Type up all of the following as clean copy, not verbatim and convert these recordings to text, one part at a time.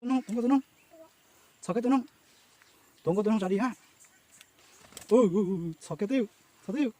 tunggu tenang. Sakit tenang. Tunggu tenang cari ha. Sakit yuk. Sakit yuk.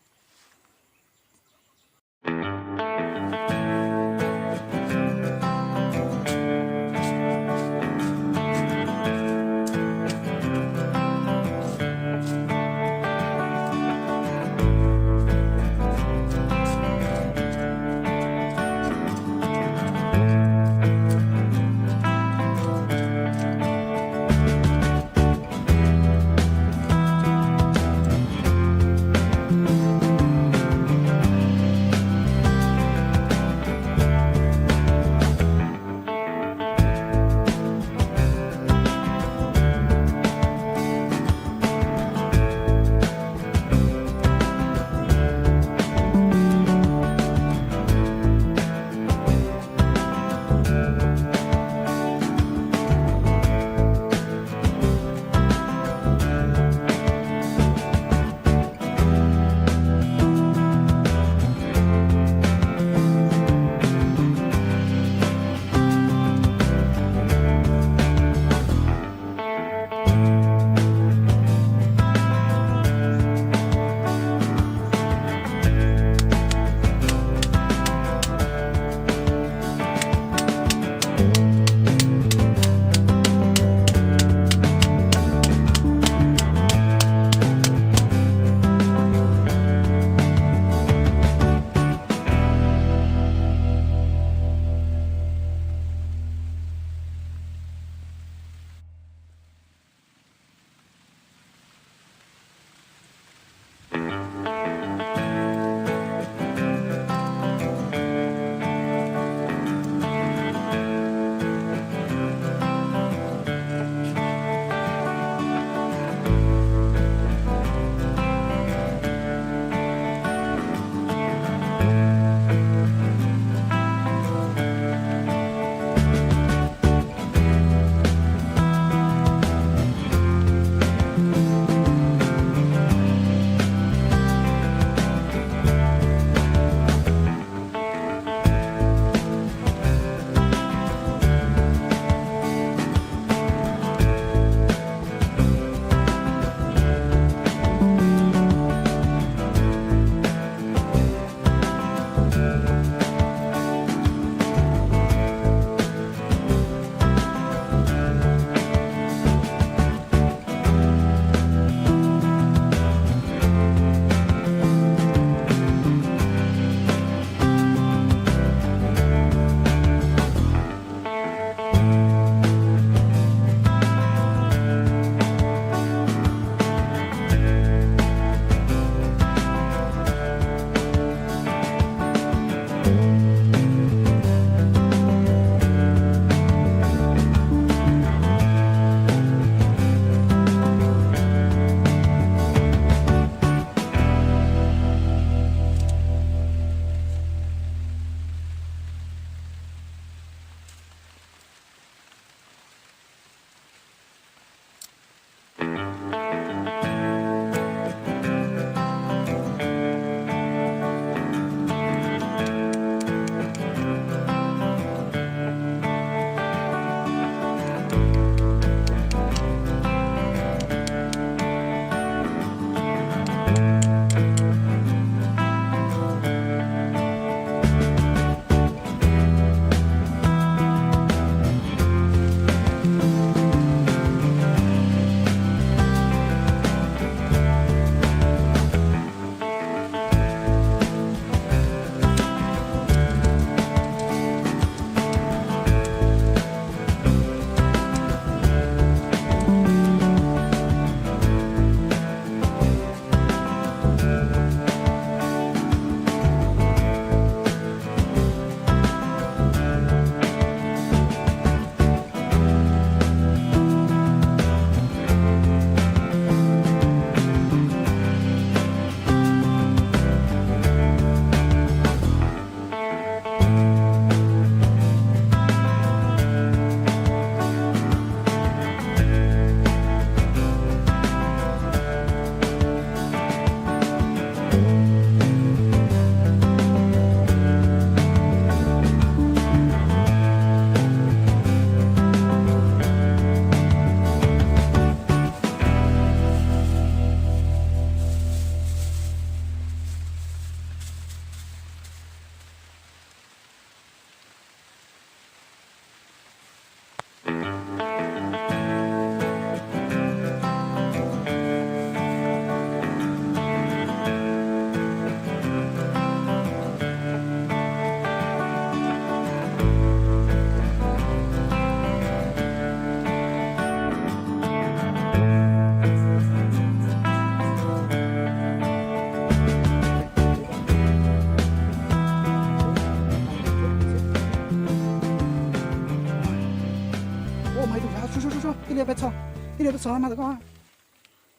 mày tụi sao chú cái liệp bẹt sò mà tụi con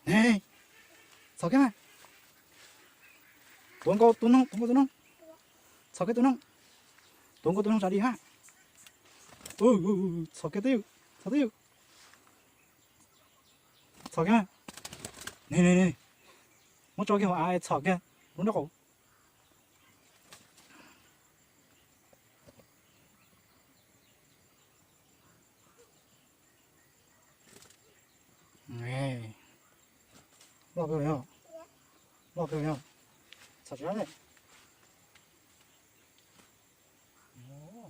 này sò cái mà tuấn có tuấn không sò cái tuấn có tuấn không ra đi ha sò cái tiêu sò cái mà này muốn cho cái họ ai sò cái muốn nó cổ này lo cái nào sò cái này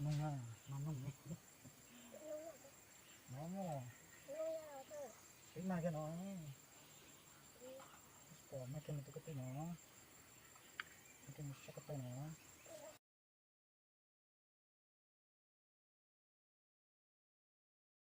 mày à nó cái mà cái nó còn mấy cái này tôi có cái nó cái này chắc có cái nó